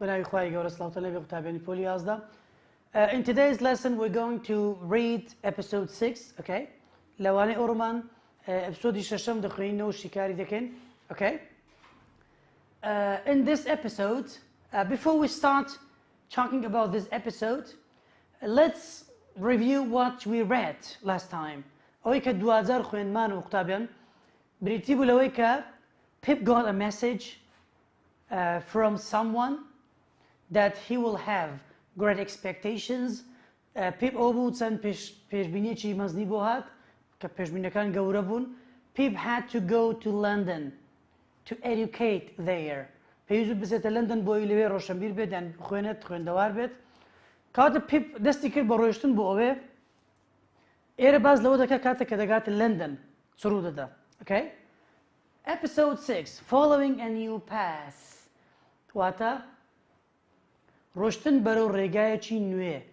In today's lesson, we're going to read episode 6, okay? لواني أورمان episode ششم دخلين وشكاري دكين, okay? In this episode, before we start talking about this episode, let's review what we read last time. أويكا دوازار خوين مانو وقتابيان بريتيبو لويكا Pip got a message from someone that he will have great expectations. Pip obud and peshbinichi maznibohat kapeshbinakan gaurabun. Pip had to go to London to educate there. Peyuzu biset London boy lewe roşambir bed and khoenet khoendawar bed. Kata Pip destikir baroştun bu ove. Erebaz lawdaka kata kadagat London surudada. Okay? Episode 6, Following a New Path. Wata Roshten baro regaychi nue.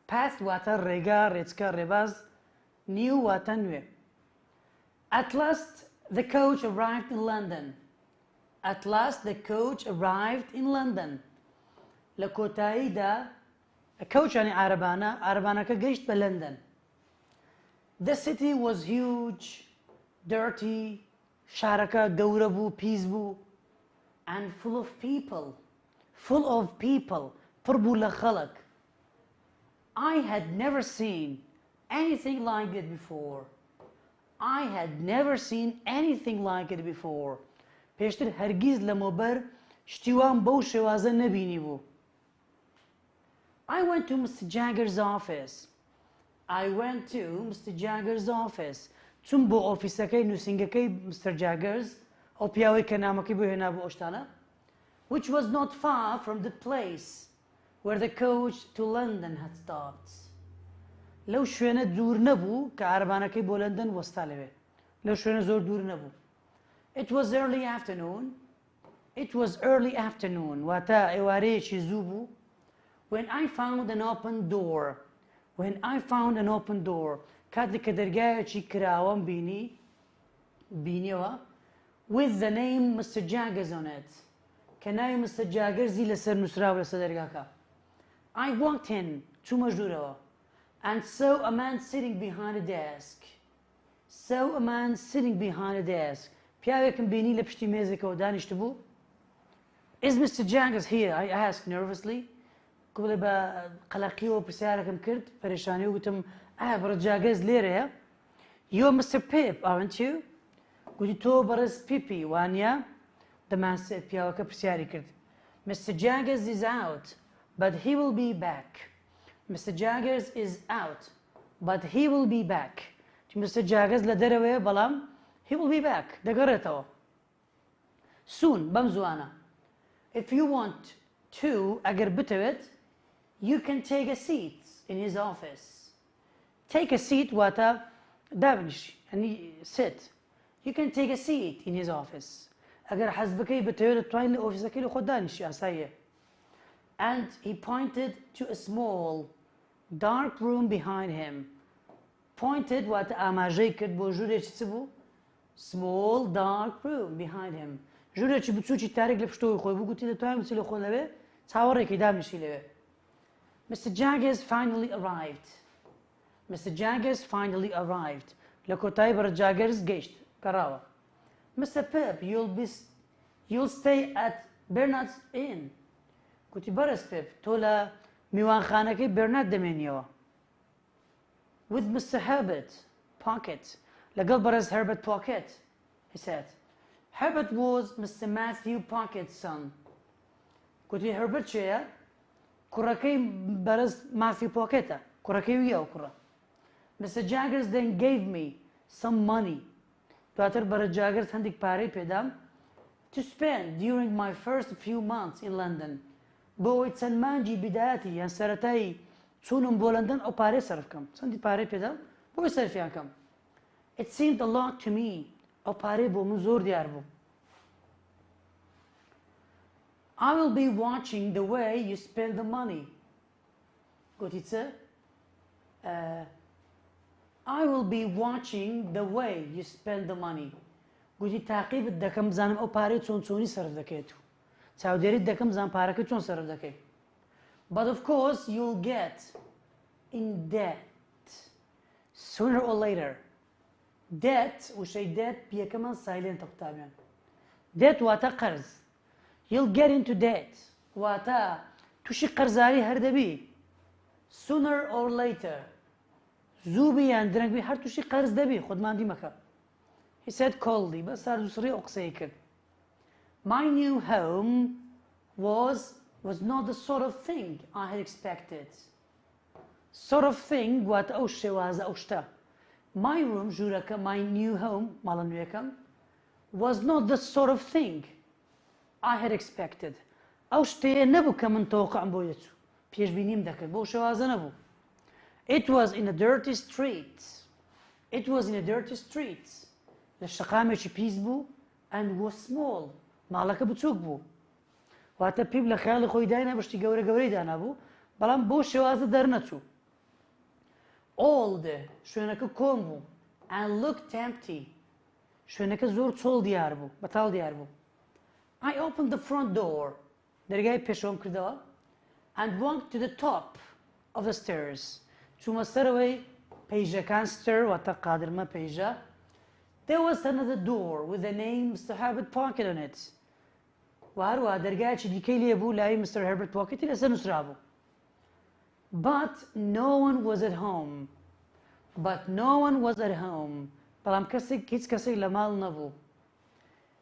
Path wata rega retska rebaz. New wata nue. At last, the coach arrived in London. At last, the coach arrived in London. Lakotaida, a coach ani Arabana ka geisht ba London. The city was huge, dirty, Sharaka, Gaurabu, Peaceful, and full of people. Full of people. Purbula khalak. I had never seen anything like it before. I had never seen anything like it before. Peshtir hergiz lamobar shtiwan bo shewaza nabini bu. I went to Mr. Jagger's office. I went to Mr. Jagger's office. چون بۆ ئۆفیسەکەی نووسنگەکەی Mr. Jaggers ئەو پیاوەی کە نامەکەی بۆ هێنا بۆ ئۆشتانە which was not far from the place where the coach to London had stopped. لەو شوێنە دوور نەبوو کە عارەبانەکەی بۆ لەندەن وەستا لەوێ لەو شوێنە زۆر دوور نەبوو. It was early afternoon. It was early afternoon واتە ئێوارەیەکی زوو بوو when I found an open door. When I found an open door. کاتێک کە دەرگایەکی کراوەم بینیەوە with the name Mr. Jaggers on it کە ناوی Mr. Jaggersی لەسەر نووسراوە لەسەر دەرگاکە. I walked in چوومە ژوورەوە and saw a man sitting behind a desk. Saw a man sitting behind a desk. پیاوێکم بینی لە پشتی مێزێکەوە دانیشت بوو. Is Mr. Jaggers here? I asked nervously. قبل بە قەلەقیەوە پرسیارەکەم کرد پەرێشانی و گوتم برا Jaggers لێرەیە. You're Mr. Pip, aren't you? گوتی تۆ بەڕێز پیپی وانە؟ دەمانسێت پیاوەکە پرسیاری کرد. Mr. Jaggers is out, but he will be back. Mr. Jaggers is out, but he will be back. Mr. Jaggers لە دەرەوەیە بەڵام he will be back. دەگەڕێتەوە. Soon, بەم زوانە. If you want to, ئەگەر بتەوێت, you can take a seat in his office. Take a seat wata دابنش يعني sit. You can take a seat in his office. أجر حسبكي بتقول توين الأوفيس كله خدانش يا سيء. And he pointed to a small, dark room behind him. Pointed وات أماجي كد بوجودة تسبو. Small, dark room behind him. جودة تبتسوي تاريخ لبشتوي خوي بقولي لتوين بتسيله خوي لبه. تصورك دابنش لبه. Mr. Jaggers finally arrived. Mr. Jaggers finally arrived. لكوتاي بر Jaggers گشت كراوة. Mr. Pip, you'll stay at Bernard's Inn. كوتي برس Pip تولا ميوان خانكي برنارد دمينيوا. With Mr. Herbert Pocket. لقل برس Herbert Pocket. He said. Herbert was Mr. Matthew Pocket's son. كوتي Herbert شيا كراكي برس Matthew Pocketa. كراكي وياه كرا. Mr. Jaggers then gave me some money. Daughter Bara Jaggers handik pare pedam to spend during my first few months in London. Bo it's an manji bidati yan saratai sunum bo London o pare sarfkam. Sandi pare pedam bo sarfiankam. It seemed a lot to me. O pare bo muzur diarbo. I will be watching the way you spend the money. Gotitsa. I will be watching the way you spend the money. قلت تعقيب الدكم زانم أو باري تون توني صرف ذكيتو. چاودێریت دەکەم زانپارەکە چۆن سەرف دەکەی. But of course you'll get in debt sooner or later. Debt وشەی debt بیەکەمان سایلێنتە قوتابیان. Debt واتە قەرز. You'll get into debt واتە تووشی قەرزاری هەر دەبی. Sooner or later. زوو بی یان درەنگ بی هەر تووشی قەرز دەبی خۆتمان دیمەکە. He said coldly بە ساردووسڕی ئەو قسەی کرد. My new home was not the sort of thing I had expected. Sort of thing واتە ئەو شێوازە ئەو شتە. My room ژوورەکە my new home ماڵە نوێیەکەم was not the sort of thing I had expected. ئەو شتەیە نەبوو کە من تەوەقعم بۆ دەچوو. پێشبینیم دەکرد بۆ شێوازە نەبوو. It was in a dirty street. It was in a dirty street. لە شەقامێکی پیس بوو and was small. ماڵەکە بچووک بوو. واتە پیب لە خەیاڵی خۆی داینا بەشتی گەورە گەورەی دانابوو بەڵام بۆ شێوازە دەرنەچوو. Old شوێنەکە کۆم بوو and looked empty. شوێنەکە زۆر چۆڵ دیار بوو بەتاڵ دیار بوو. I opened the front door. دەرگای پێشۆم کردەوە and walked to the top of the stairs. چوومە سەرەوەی پەیژەکان stair واتە قادرمە پەیژە. There was another door with the name Mr. Herbert Pocket on it. وهروە دەرگایکی دیکەی لێ بوو لای Mr. Herbert Pockeتی لەسەر نووسرا بوو. But no one was at home. But no one was at home. بەڵام هیچ کەسێک لە ماڵ نەبوو.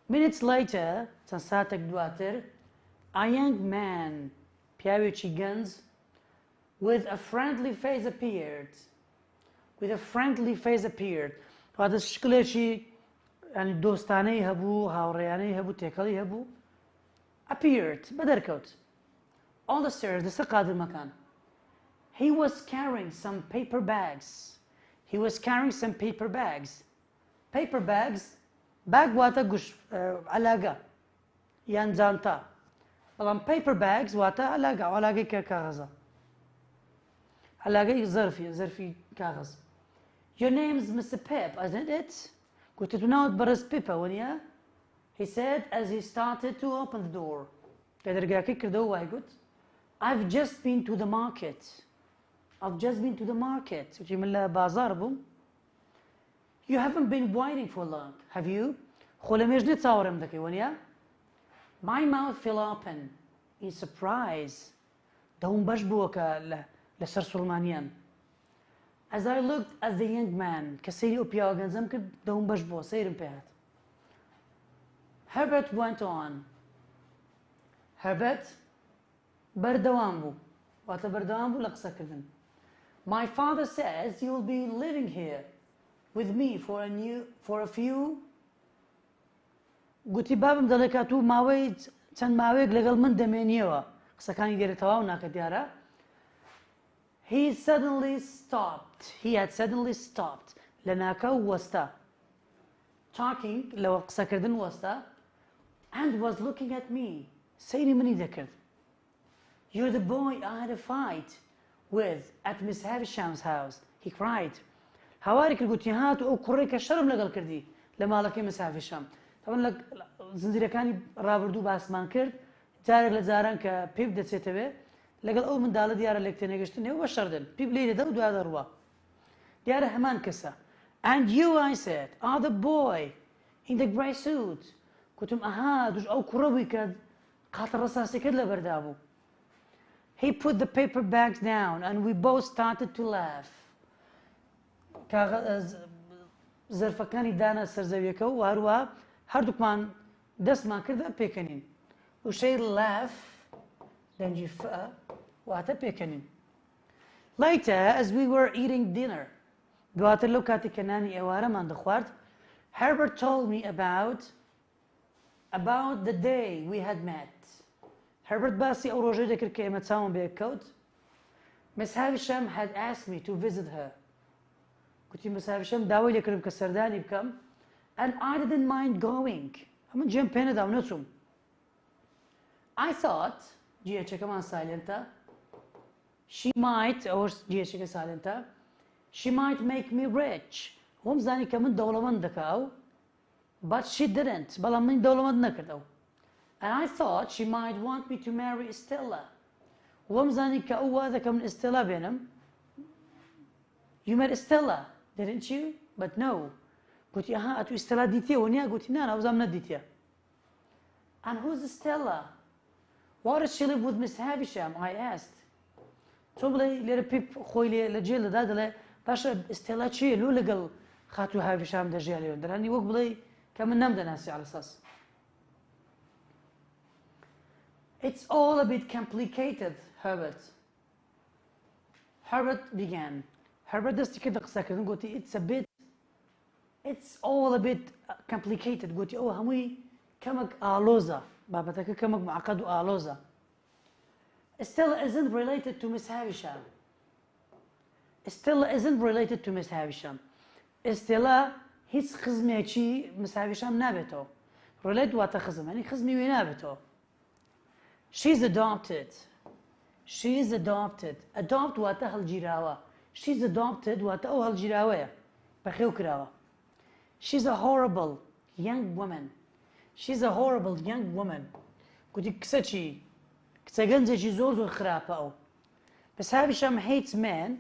Minutes later چەند ساتێک دواتر a young man پیاوێکی گەنج with a friendly face appeared. With a friendly face appeared. واتە شکلێکی دۆستانەی هەبوو هاوڕێیانەی هەبوو تێکەڵی هەبوو. Appeared بە دەرکەوت. On the stairs دەسەر قادرمەکان. He was carrying some paper bags. He was carrying some paper bags. Paper bags bag واتە گوش عەلاگە یان جانتا. بەڵام paper bags واتە عەلاگە عەلاگەی کاغەزە. عەلاگەی زەرفی کاغەز. Your name's Mr. Pip, isn't it? قلت له ناوت بەڕێز پیپە وەنیە؟ He said as he started to open the door. پێدەرگاکەی کردەوە وای گوت I've just been to the market. I've just been to the market. وتی من لە بازار بووم. You haven't been waiting for long, have you? خۆ لە مێژنێ چاوەڕێم دەکەی وەنیە؟ My mouth fell open in surprise. دەوم بەش بووە کە لەسەر سوڵمانیان. As I looked at the young man کە سەیری ئەو پیاوە گەنجەم کرد دەوم بەش بووە سەیرم پێهات. Herbert went on. Herbert بەردەوام بوو. واتە بەردەوام بوو لە قسەکردن. My father says you'll be living here with me for a few. گوتی بابم دەڵێ کاتوو ماوەی چەند ماوەیەک لەگەڵ من دەمێنیەوە. قسەکانی گەرە تەواو ناکە دیارە. He had suddenly stopped. لە ناکاو وەستا. Talking لەوە قسەکردن وەستا. And was looking at me. سەیری منی دەکرد. You're the boy I had a fight with at Miss Havisham's house. He cried. هاواری کرد گوتی هات و ئەو کوڕێ کە شەرم لەگەڵ کردی لە ماڵەکەی Miss Havisham. طبعا لە زنجیرەکانی ڕابردوو باسمان کرد جارێک لە جاران کە پێب دەچێتەوێ لەگەڵ ئەو منداڵە دیارە لە کتێنێگەشتن نێو بە شەردن پیب لێ دەدا و دوای دەڕوا دیارە هەمان کەسە. And you, I said, are the boy in the grey suit. گوتم ئەها دوش ئەو کوڕە بووی کە قاتە ڕەساسیەکەت لەبەردا بوو. He put the paper bags down and we both started to laugh. زەرفەکانی دانە سەرزەویەکە و هەروە هەردووکمان دەستمان کردە پێکەنین. وشەی laugh دەنجی واتە پێکەنین. Later, as we were eating dinner, دواتر لەو کاتێک کە نانی ئێوارەمان دەخوارد, Herbert told me about the day we had met. Herbert باسی ئەو ڕۆژەی دەکرد کە ئێمە چاوم بێک کەوت. Miss Havisham had asked me to visit her. گوتی Miss Havisham داوای لێ کردم کە سەردانی بکەم. And I didn't mind going. هەمن جێم پێ نەدا و نەچووم. I thought, جیهچەکەمان سایلنتە, she might, ئەوەش جیهچەکە سایلنتە, she might make me rich. وەم زانی کە من دەوڵەمەند دەکاو, but she didn't. بەڵام من دەوڵەمەند نەکردەوە. and I thought she might want me to marry Stella. ومزاني كأو هذا كمن Stella بينهم. You met Stella, didn't you? But no. قلت ها أتو Stella ديتيا ونيا قلت لا أنا وزام نديتيا. And who's Stella? Why does she live with Miss Havisham? I asked. شو بلاي لير بيب خوي لجيل ده ده باشا Stella شيء لو لقل خاتو هافشام ده جياليون دراني وق بلاي كمن نام ده ناسي على أساس. It's all a bit complicated, Herbert. Herbert began. Herbert دستي كده قصة كده قلتي it's all a bit complicated قلتي هموي كمك آلوزة بابتك كمك معقد وآلوزة. Stella isn't related to Miss Havisham. Stella isn't related to Miss Havisham. Stella هیچ خزمێکی Miss Havisham نابێتەوە. Relate واتە خزم يعني خزمی وێ نابێتەوە. She's adopted. She's adopted. Adopt واتە هەڵگیراوە. She's adopted واتە ئەو هەڵگیراوەیە. بەخێو کراوە. She's a horrible young woman. She's a horrible young woman. گوتی کچە چی؟ کچە گەنجێکی زۆر زۆر خراپە ئەو. بەس Havisham hates men.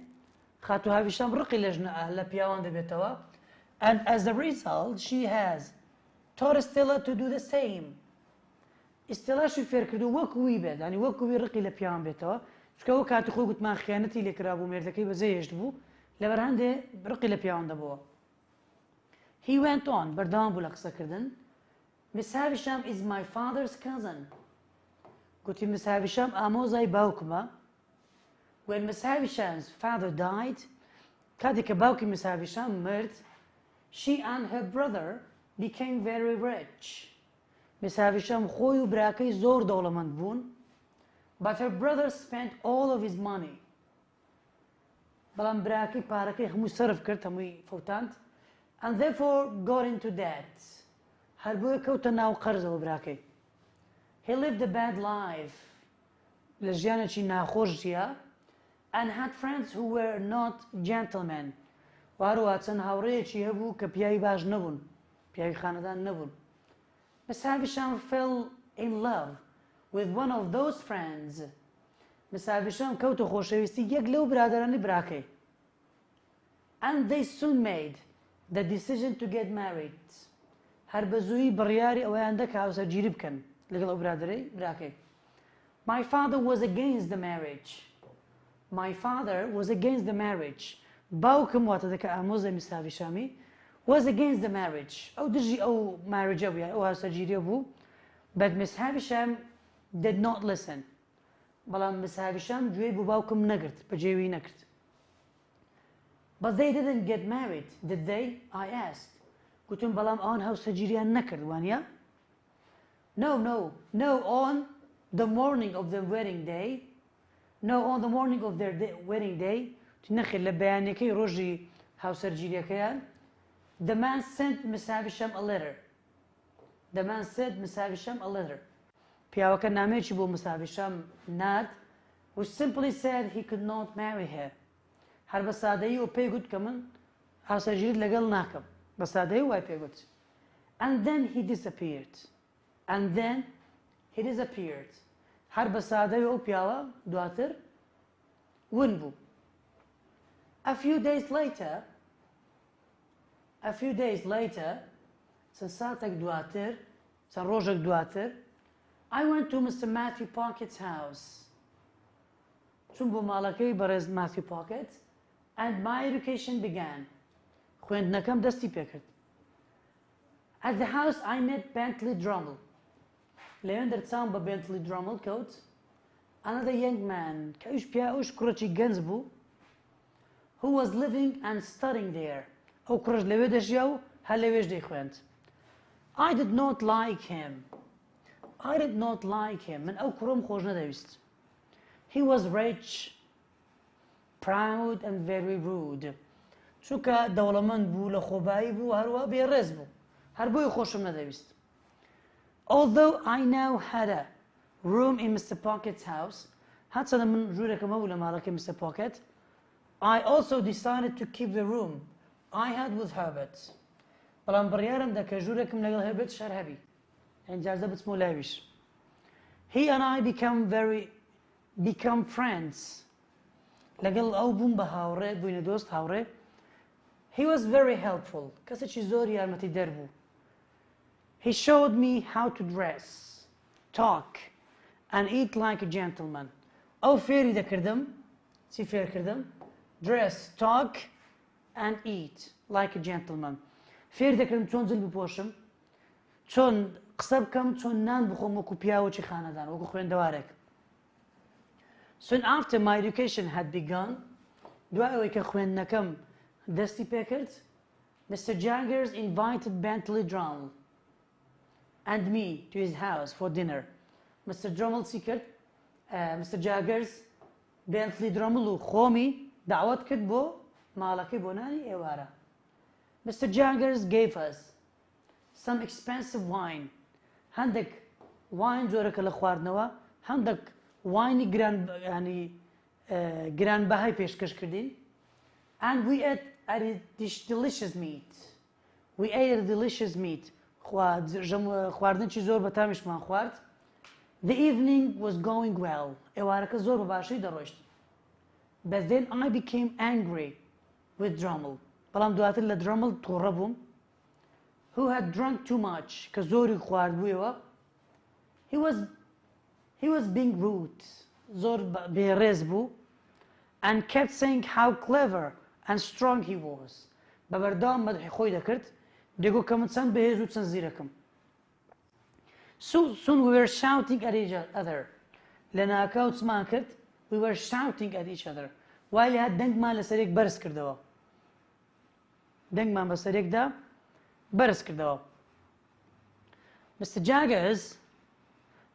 خاتو Havisham ڕقی لە ژنە لە پیاوان دەبێتەوە. And as a result, she has taught Stella to do the same. Stella شو فێر کردو وەکو وی بێت ینی وەکو وی ڕقی لە پیاوان بێتەوە چکە ئەو کاتی خۆی گوتمان خیانەتی لێ کرابوو مێردەکەی بەجێ هێشت بوو لەبەر هەندێ ڕقی لە پیاوان دەبەوە. He went on بەردەوام بوو لە قسەکردن. Miss Havisham is my father's cousin. گوتی Miss Havisham ئامۆزای باوکمە. When Miss Havisham's father died, کاتێک کە باوکی Miss Havisham مرد, she and her brother became very rich. Miss Havisham خۆی و براکەی زۆر دەوڵەمەند بوون. But her brother spent all of his money. بەڵام براکەی پارەکەی هەموو سەرف کرد هەمووی فەوتاند. And therefore got into debt. هەر بۆیە کەوتە ناو قەرزەوە براکەی. He lived a bad life. لە ژیانێکی ناخۆش ژیا. And had friends who were not gentlemen. وهروها چەند هاوڕێیەکی هەبوو کە پیاوی باش نەبوون. پیاوی خانەدان نەبوون. Miss Havisham fell in love with one of those friends. Miss Havisham کەوتە خۆشەویستی یەک لەو برادەرانی براکەی. And they soon made the decision to get married. هەر بە زوویی بڕیاری ئەوەیان دا کە هاوسەرگیری بکەن لەگەڵ ئەو برادەرەی براکەی. My father was against the marriage. My father was against the marriage. باوکم واتە دەکە ئامۆزای Miss Havishaمی was against the marriage. ئەو دژی ئەو ماریجە بوو یان ئەو هاوسەرگیریە بوو. But Miss Havisham did not listen. بەڵام Miss Havisham گوێی بۆ باوکم نەگرت بەجێوی نەکرد. But they didn't get married, did they? I asked. گوتم بەڵام ئەوان هاوسەرگیریان نەکرد وانە؟ No, on the morning of the wedding day. No, on the morning of their wedding day. نەخێر لە بەیانەکەی ڕۆژی هاوسەرگیریەکەیان. The man sent Miss Havisham a letter. The man sent Miss Havisham a letter. پیاوەکە نامەیەکی بۆ Miss Havisham ناد which simply said he could not marry her. هەر بە سادەیی و پێی گوت کە من هاوسەرگیریت لەگەڵ ناکەم. بە سادەیی وای پێی گوت. And then he disappeared. هەر بە سادەیی ئەو پیاوە دواتر ون بوو. A few days later, چەند ساتێک دواتر, چەند ڕۆژێک دواتر, I went to Mr. Matthew Pockett's house. چوون بۆ ماڵەکەی بەڕێز Matthew Pocket and my education began. خوێندنەکەم دەستی پێکرد. At the house I met Bentley Drummle. لەوێن دەرچاوم بە Bentley Drummle کەوت. Another young man, کە ئەوش پیاوەش کوڕێکی گەنج بوو, who was living and studying there. ئەو کوڕەش لەوێ دەژیا و هەر لەوێش دەیخوێند. I did not like him. من ئەو کوڕۆم خۆش نەدەویست. He was rich, proud and very rude. چونکە دەوڵەمەند بوو لە خۆبایی بوو هەروە بێڕێز بوو. هەر بۆی خۆشم نەدەویست. Although I now had a room in Mr. Pocket's house, هەرچەندە من ژوورێکم هەبوو لە ماڵەکەی Mr. Pocket, I also decided to keep the room I had with Herbert. بەڵام بڕیارم دا کە ژوورێکم لەگەڵ Herbert شەر هەبی. ئەنجازە بچمە لایویش. he and I become friends لەگەڵ ئەو بووم بە هاوڕێ بووینە دۆست هاوڕێ he was very helpful کەسێکی زۆر یارمەتیدەر بوو he showed me how to dress talk and eat like a gentleman ئەو فێری دەکردم چی فێرکردم dress talk and eat like a gentleman فێر دەکردم چۆن جل بپۆشم چۆن قسە بکەم چۆن نان بخۆم وەکو پیاوەکی خانەدان وەکو خوێندەوارێک soon after my education had begun دوای ئەوەی کە خوێندنەکەم دەستی پێکرد Mr. Jaggers invited Bentley Drummle and me to his house for dinner Mr. Drummle چی کرد Mr. Jaggers Bentley Drummle و خۆمی دعوت کرد بۆ ماڵەکەی بۆ نانی ئێوارە Mr. Jaggers gave us some expensive wine هەندێک واین جۆرەکە لە خواردنەوە هەندێک واینی گرانبەهای پێشکەش کردین and we ate a delicious meat we ate a delicious meat خواردنی زۆر بەتامیشمان خوارد the evening was going well ئێوارەکە زۆر بە باشی دەڕۆیشت but then I became angry with Drummle بەڵام دواتر لە Drummle تووڕە بووم who had drunk too much کە زۆری خوارد بوویەوە he was being rude زۆر بێڕێز بوو and kept saying how clever and strong he was بەبەردەوام مەدحی خۆی دەکرد دەگو کە من چەند بەهێز و چەند زیرەکەم soon we were shouting at each other لە ناکاو چمان کرد we were shouting at each other وای لێهات دەنگمان لەسەرێک بەرز کردەوە دەنگمان بەسەرێکدا بەرز کردەوە Mr. Jaggers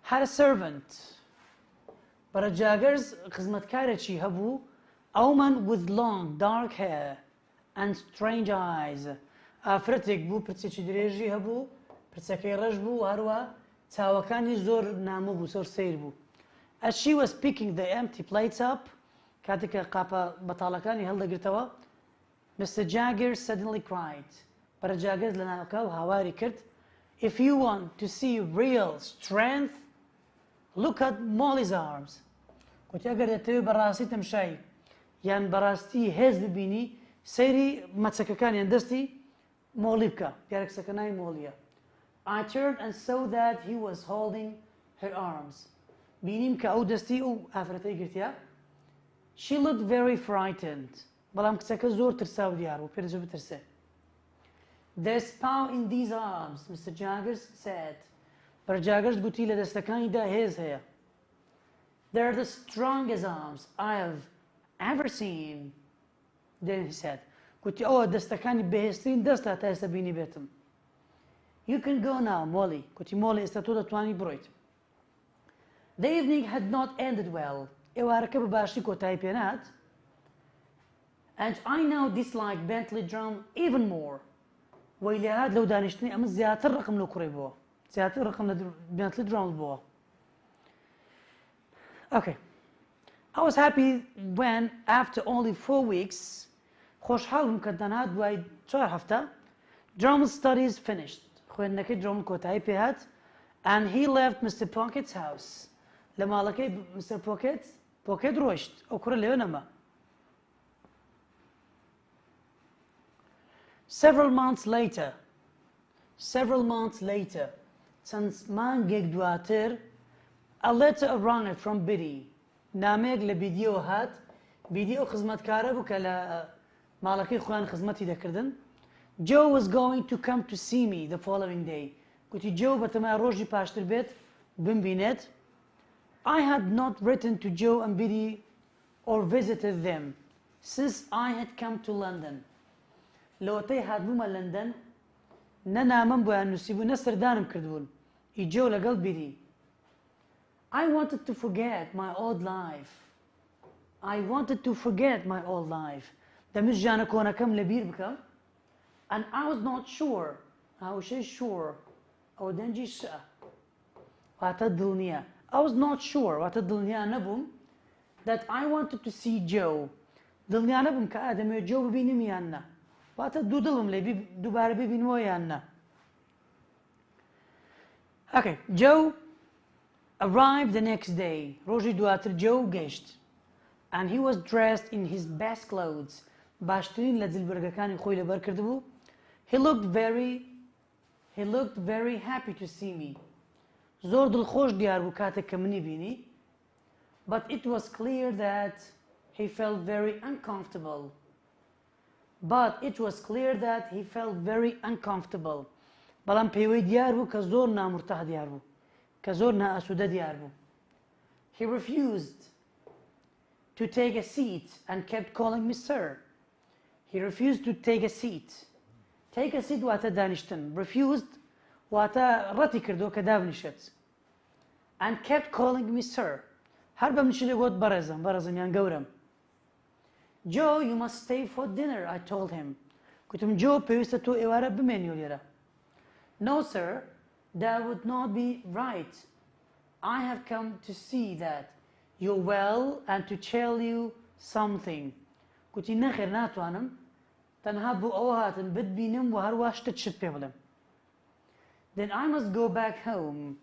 had a servant بەرە Jaggers خزمەتکارێکی هەبوو ئەومان with long dark hair and strange eyes ئافرەتێک بوو پرچێکی درێژی هەبوو پرچەکەی ڕەش بوو هەروە چاوەکانی زۆر نامە بوو زۆر سەیر بوو as she was picking the empty plates up کاتێک کە قاپە بەتاڵەکانی هەڵدەگرتەوە Mr. Jaggers suddenly cried بەرە Jaggers لە ناوکاو هاواری کرد if you want to see real strength look at Molly's arms گوتی ئەگەر دەتەوێت بەڕاستی تەمشایی یان بەڕاستی هێز ببینی سەیری مەچەکەکانیان دەستی مۆڵی بکە پیارەکسەکە ناوی مۆڵیە I turned and saw that he was holding her arms بینیم کە ئەو دەستی ئەو ئافرەتەی گرتیا she looked very frightened بەڵام کچەکە زۆر ترسا و دیار بوو پێرەجە بترسێ there's power in these arms Mr. Jaggers said بەرە Jaggers گوتی لە دەستەکانیدا هێز هەیە they're the strongest arms I have ever seen then he said گوتی ئەوە دەستەکانی بەهێزترین دەستە تا ئێستا بینی بێتم you can go now Molly گوتی مۆڵی ئێستا تۆ دەتوانی بڕۆیت the evening had not ended well ئێوارەکە بە باشی کۆتایی پێنات and I now dislike Bentley Drummle even more وەی لێهات لەو دانیشتنی ئەمە زیاتر ڕقم لەو کوڕی بووە زیاتر ڕقم لە Bentley Drummle بووە okay I was happy when after only 4 weeks خۆشحاڵ بووم کە تەنها دوای 4 هەفتە Drummle's studies finished خوێندنەکەی Drummle کۆتایی پێهات and he left Mr. Pocket's house لە ماڵەکەی Mr. Pocket ڕۆیشت ئەو کوڕە لەوێ نەما several months later چەند مانگێک دواتر a letter arrived from Biddy نامەیەک لە بیدیەوە هات بیدی ئەو خزمەتکارە بوو کە لە ماڵەکەی خۆیان خزمەتی دەکردن Joe was going to come to see me the following day گوتی Joe بەتەمای ڕۆژی پاشتر بێت بمبینێت I had not written to Joe and Biddy or visited them since I had come to London لەوەتەی هاتبوومە لەندەن نە نامەم بۆیان نووسیبوو نە سەردانم کردبوون هی Joe لەگەڵ Biddy I wanted to forget my old life دەمویست ژیانە کۆنەکەم لەبیر بکەم and I was not sure هاوشەی sure ئەوە دەنجی شە واتە دڵنیە I was not sure واتە دڵنیا نەبووم that I wanted to see Joe دڵنیا نەبووم کە ئادەمەوێت Joe ببینم یان نە واتە دوو دڵم لێ دووبارە ببینمەوە یان نە okay Joe arrived the next day. ڕۆژی دواتر جۆ گەیشت. And he was dressed in his best clothes. باشترین لە جلبەرگەکانی خۆی لەبەر کردبوو. He looked very happy to see me. زۆر دڵخۆش دیار بوو کاتێک کە منی بینی. But it was clear that he felt very uncomfortable. بەڵام پێوەی دیار بوو کە زۆر نامرتاح دیار بوو. کە زۆر نائاسوودە دیار بوو. He refused to take a seat and kept calling me sir. He refused to take a seat. Take a seat واتە دانیشتن. Refused واتە ڕەتی کردو کە دابنیشێت. And kept calling me sir. هەر بەم نشینە گوت بەڕێزم یان گەورم. Joe, you must stay for dinner, I told him. گوتم جۆ پێویستە تۆ ئێوارە بمێنیەوە لێرە. No sir, that would not be right. I have come to see that you're well and to tell you something. گوتی نەخێر ناتوانم تەنها بۆ ئەوە هاتم بتبینم و هەروە شتت پێ بڵێم. Then I must go back home.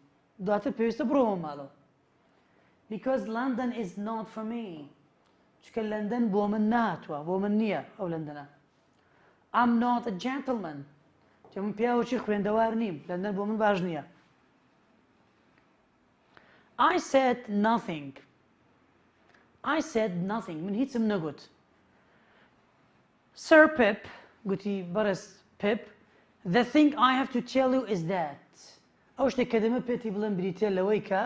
دواتر پێویستە بڕۆمە ماڵەوە. Because London is not for me. چونکە لەندەن بۆ من ناتوە بۆ من نییە ئەو لەندەنە. I'm not a gentleman. چە من پیاوەکی خوێندەوار نیم لەندەن بۆ من باش نییە. I said nothing. من هیچم نەگوت. Sir Pip, گوتی بەڕێز Pip, the thing I have to tell you is that. ئەو شتێک کە دەمە پێتی بڵێم بریتێ لەوەی کە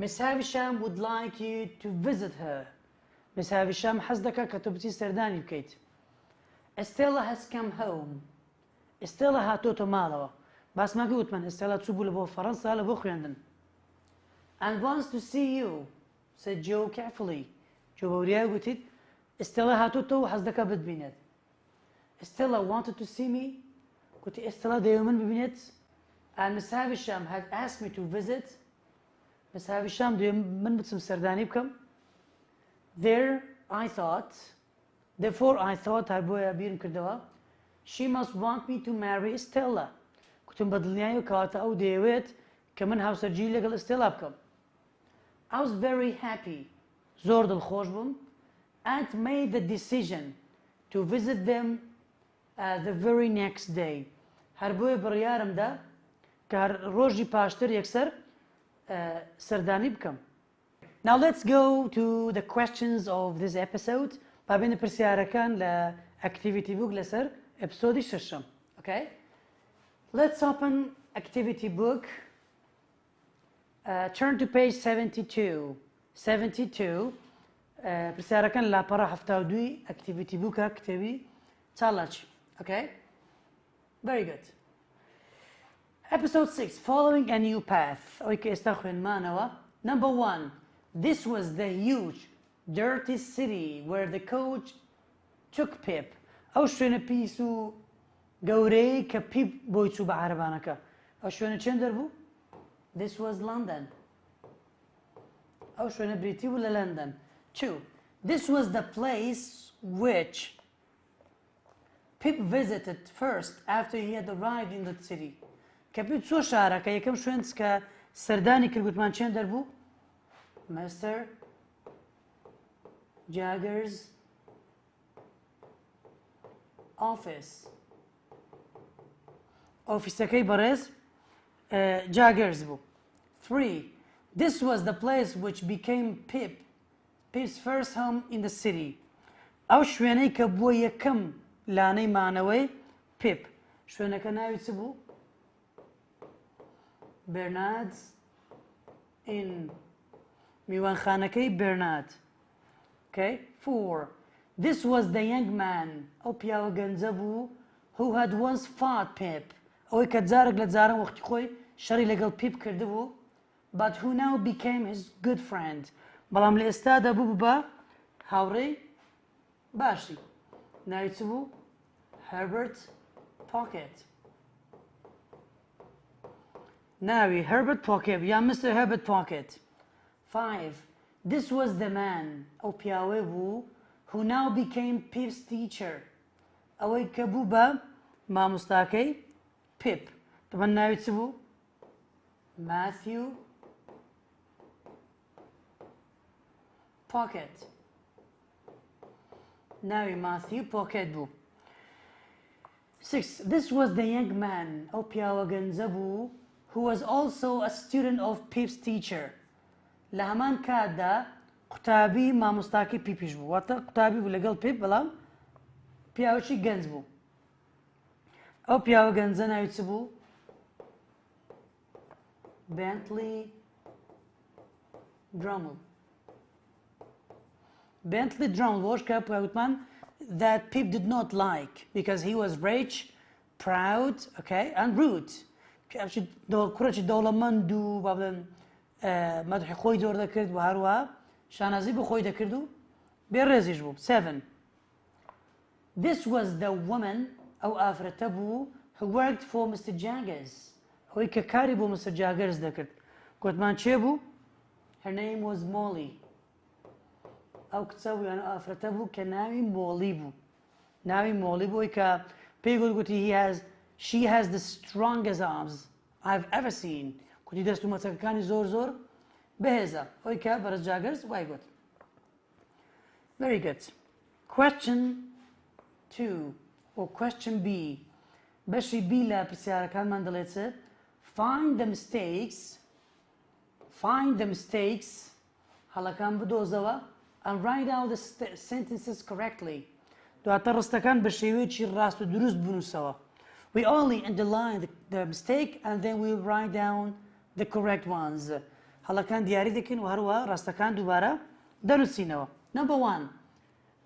Miss Havisham would like you to visit her. Miss Havisham حەز دەکات کە تۆ بچی سەردانی بکەیت. Estella has come home. Estella هاتۆتە ماڵەوە. باسماکە وتمان Estella چوو بوو لە بۆ فەڕەنسا لە بۆ خوێندن. And wants to see you, said Joe carefully. جۆ بەوریای گوتیت Estella هاتۆتە و حەز دەکات بتبینێت. Estella wanted to see me. گوتی Estella دەیەوێت من ببینێت. And Miss Havisham had asked me to visit. Miss Havisham دەیەوێت من بچم سەردانی بکەم. Therefore I thought هەر بۆیە بیرم کردەوە. She must want me to marry Estella. گوتم بە دڵنیایی کەواتە ئەو دەیەوێت کە من هاوسەرگیری لەگەڵ Estella بکەم. I was very happy. زۆر دڵخۆش بووم. And made the decision to visit them the very next day. هەر بۆیە بڕیارم دا کە ڕۆژی پاشتر یەکسەر سەردانی بکەم. Now let's go to the questions of this episode. بابێنە پرسیارەکان لە activity book لەسەر episode شەشەم. Okay? Let's open activity book. Turn to page 72. 72. پرسیارەکان لاپەڕە 72 activity bookە کتێبی چاڵاچ. Okay? Very good. Episode 6. Following a new path. ئەوەی کە ئێستا خوێنمانەوە. Number 1. This was the huge, dirty city where the coach took Pip. ئەو شوێنە پیس و گەورەی کە پیپ بۆی چوو بە عارەبانەکە. ئەو شوێنە چێن دەربوو؟ This was London. ئەو شوێنە بریتی بوو لە لەندەن. 2. This was the place which Pip visited first after he had arrived in the city. کە پیپ چۆ شارەکە یەکەم شوێن کە سەردانی کرد گوتمان چێن دەربوو؟ Mr. Zhyar's office. ئۆفیسەکەی بەڕێز Zhyar's بوو. 3. This was the place which became Pip's first home in the city. ئەو شوێنەی کە بووە یەکەم لانەی مانەوەی Pip. شوێنەکە ناوی چ بوو؟ Bernard's Inn. میوانخانەکەی Bernard. Okay? 4. This was the young man. ئەو پیاوە گەنجە بوو who had once fought Pip. ئەوەی کە جارێک لە جاران وەختی خۆی شەڕی لەگەڵ Pip کرده بوو but who now became his good friend. بەڵام لە ئێستادا بوو بە هاوڕێی باشی. ناوی چ بوو؟ Herbert Pocket. ناوی Herbert Pocket یان Mr. Herbert Pocket. 5. This was the man. ئەو پیاوەی بوو who now became Pip's teacher. ئەوەی کە بوو بە مامۆستاکەی Pip. طبعا ناوی چ بوو؟ Matthew pocket. ناوی ماثیو پۆکێت بوو. 6. This was the young man ئەو پیاوە گەنجە بوو who was also a student of Pip's teacher. لە هەمان کاتدا قوتابی مامۆستاکەی پیپیش بوو. واتە قوتابی بوو لەگەڵ پیپ بەڵام پیاوەکی گەنج بوو. ئەو پیاوە گەنجە ناوی چ بوو؟ Bentley Drummond. Bentley Drummond was a man that Pip did not like because he was rich, proud, okay, and rude. كرة دولمند و بابن مدح خوي دور ذكرت وهروها شانازي بخوي ذكرتو بيرزيج بو. 7. This was the woman أو أفرتبو who worked for Mr. Jaggers. هو ككاري بو Mr. Jaggers ذكرت. قلت مان شيبو. Her name was Molly. أو كتسوي أنا أفرتبو كناوي مولي بو. ناوي مولي بو إيكا بيقول قلتي she has the strongest arms I've ever seen. قلتي دستو متكاني زور بهذا. إيكا برز جاجرز واي قلت. Very good. Question 2 or question B. بشي B لا بسيارة كان من دلتي. Find the mistakes. هلا كان بدوزوا. And write out the sentences correctly. دواتر رستكان بشيوي شي راستو دروس بنوسوا. We only underline the mistake and then we write down the correct ones. هلا كان دياري دكين وهروا رستكان دوبارا دروسينوا. Number 1.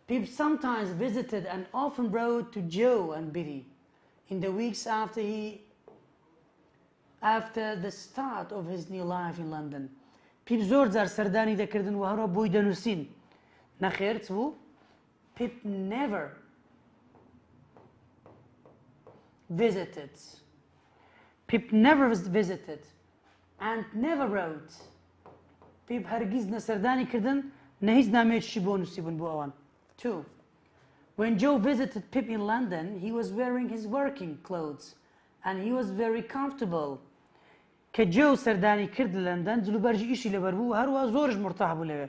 Pip sometimes visited and often wrote to Joe and Biddy in the weeks after the start of his new life in London. Pip زور زار سرداني دكردن وهروا بوي دنوسين. نخير تبو Pip never visited. Pip never visited and never wrote. Pip هرگز نسرداني كردن نهيز ناميت شي بونوسي بن بو اوان. 2. When Joe visited Pip in London, he was wearing his working clothes and he was very comfortable. كجو سرداني كرد لندن زلو برجي إشي لبربو هروا زورج مرتاح بو لبه.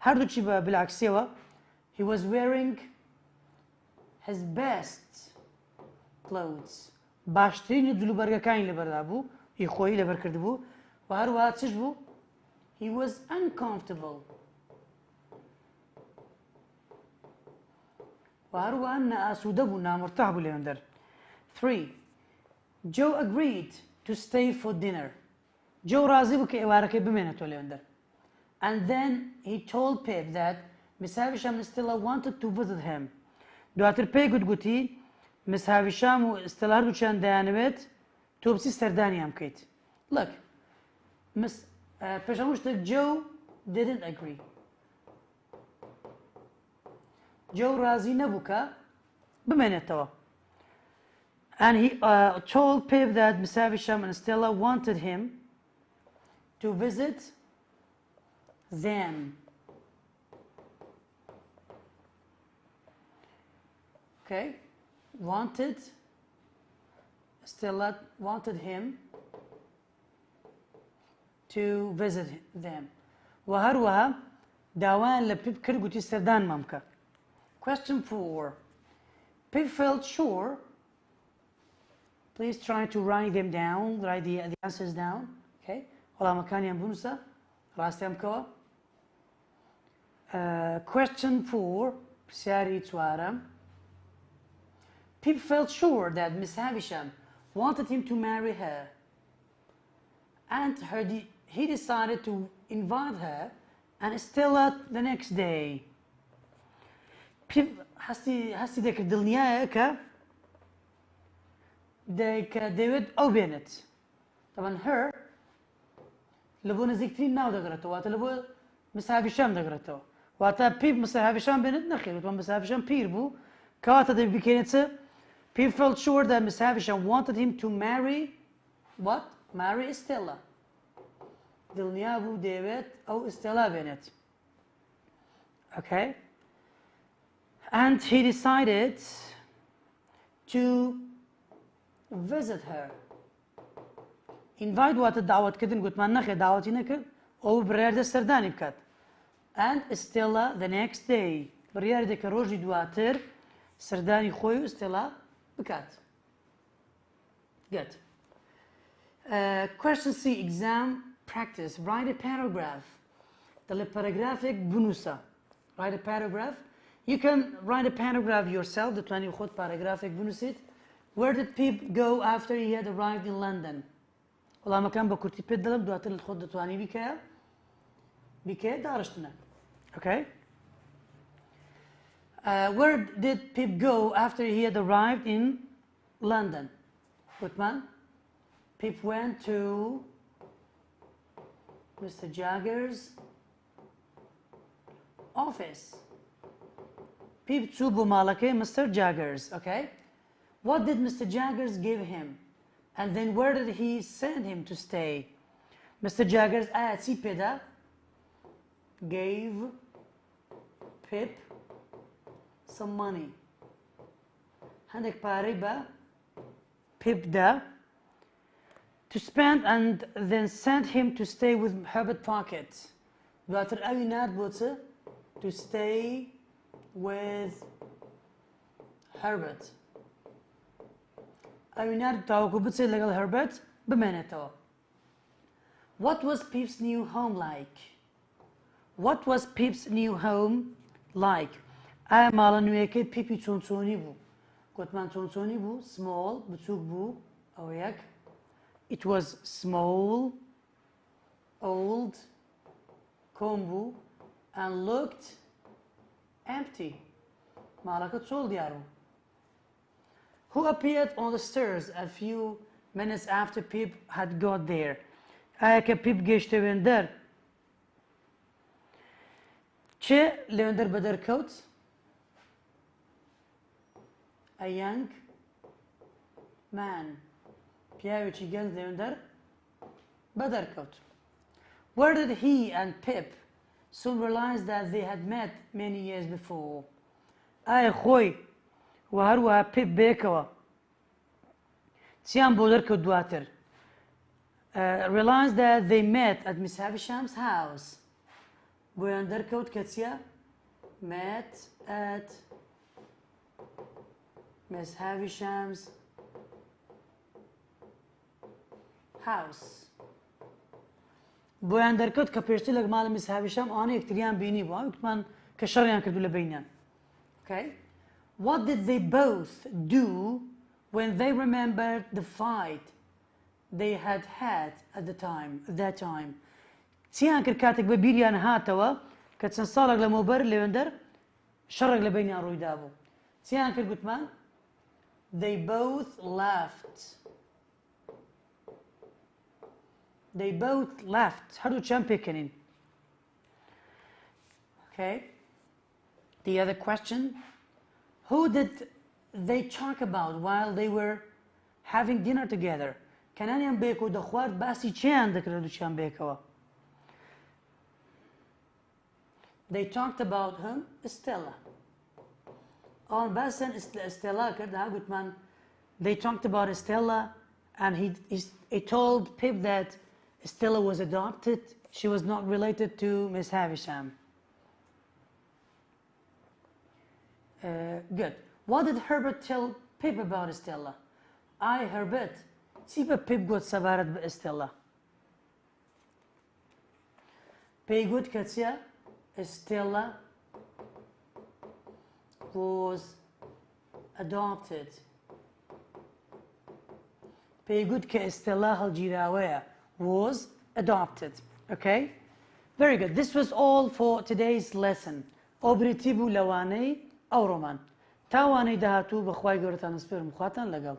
هردو چي بالعكس سوا he was wearing his best clothes. باشترين زلو برگا كاين لبردابو يخوي لبر كردبو وهروا تشش بو he was uncomfortable. وهروا أن أسودبو نامرتاح بو لندر. 3. Joe agreed to stay for dinner. Joe راضي بو كإوارك بمينتو لندر. And then he told Pip that Miss Havisham Stella wanted to visit him. دواتر بي قلتي Miss Havisham و Stella هردو چان ديانويت تو بسي سرداني هم كيت. Look, Miss Peshamushtak Joe didn't agree. Joe راضي نبوكا بمينتو. And he told Pip that Miss Havisham and Stella wanted him to visit them. Okay, Stella wanted him to visit them. وهروها داوان لبيب كرقوتي سردان مامكا. Question 4. Pip felt sure. Please try to write them down. Write the answers down. Okay. ولا مكان ينبونسا. راستي أمكوا. Question 4. بسياري توارم. Pip felt sure that Miss Havisham wanted him to marry her. And he decided to invite her and Stella the next day. Pip هستي ديك الدنيا كا ديك ديفيد أو بينت. طبعا her لبو نزيكتين ناو دقرته واتا لبو Miss Havisham دقرته واتا بيب Miss Havisham بينت نخيل وطبعا Miss Havisham بير بو كواتا دي بكينت. Pip felt sure that Miss Havisham wanted him to marry what? Marry Stella. دنيا بو ديفيد أو Stella بينت. Okay. And he decided to visit her. Invite وقت الدعوة كدن قلت ما نخي دعوتي نكر أو برير ده سرداني بكات. and Stella the next day. بڕیاری دەکە ڕۆژی دواتر سەردانی خۆی و Stella بکات. Good. Question C, exam practice. Write a paragraph. دەڵێ پاراگرافێک بنووسە. Write a paragraph. You can write a paragraph yourself. دەتوانی خۆت پاراگرافێک بنووسیت. Where did Pip go after he had arrived in London? وەڵامەکان بە کورتی پێت دەڵێم دواتر لە خۆت دەتوانی بیکەیە داڕشتنە. Okay? Where did Pip go after he had arrived in London? Goodman? Pip went to Mr. Jagger's office. Pip چوو بۆ ماڵەکەی Mr. Jagger's. Okay? What did Mr. Jagger's give him? And then where did he send him to stay? Mr. Jagger's ئایا چی پێدا؟ Gave Pip some money. هەندێک پارەی بە Pip دا to spend and then sent him to stay with Herbert Pocket. دواتر ئەوی نات بۆ چ؟ To stay with Herbert. ئەوی نات تاوەکو بچێت لەگەڵ Herbert بمێنێتەوە. What was Pip's new home like? What was Pip's new home like? ئایا ماڵە نوێیەکەی پیپی چۆنچۆنی بوو؟ گوتمان چۆنچۆنی بوو؟ Small بچووک بوو ئەوە یەک. It was small, old, کۆم بوو and looked empty. ماڵەکە چۆڵ دیار بوو. Who appeared on the stairs a few minutes after Pip had got there? ئایا کە Pip گەیشتەوێندەر چێ لەوێندەر بە دەرکەوت؟ A young man. پیاوێکی گەنج لەوێندەر بە دەرکەوت. Where did he and Pip soon realize that they had met many years before? ئایا خۆی و هەروەها Pip بەیەکەوە چیان بۆ دەرکەوت دواتر؟ Realized that they met at Miss Havisham's house. بۆیان دەرکەوت کە چیە؟ Met at Miss Havisham's house. بۆیان دەرکەوت کە پێشتر لە ماڵی Miss Havisham ئەوانە یەکتریان بینی بوو وتمان کە شەڕیان کردو لە بینیان. Okay? What did they both do when they remembered the fight they had had at that time? چیان کرد کاتێک بە بیریان هاتەوە کە چەند ساڵێک لەمەوبەر لەوێندەر شەڕێک لە بینیان ڕوویدا بوو. چیان کرد گوتمان؟ They both laughed. They both laughed. هەردوو چیان پێکەنین. Okay? The other question, who did they talk about while they were having dinner together? کەنانیان بەیەک و دەخوارد باسی چیان دەکرد دووچیان بەیەکەوە؟ They talked about him, Stella. On basen Stella کرد ها گوتمان they talked about Stella and he told Pip that Stella was adopted. She was not related to Miss Havisham. Good. What did Herbert tell Pip about Stella? Herbert. چی بە Pip گوت سەبارەت بە Stella؟ پێی گوت کە چیە؟ Stella was adopted. پێی گوت کە Stella هەڵگیراوەیە. Was adopted. Okay? Very good. This was all for today's lesson. ئەو بریتی بوو لەوانەی ئەوڕۆمان. تاوانەی داهاتوو بەخوای گەورەتان سپێرم خواتان لەگەڵ.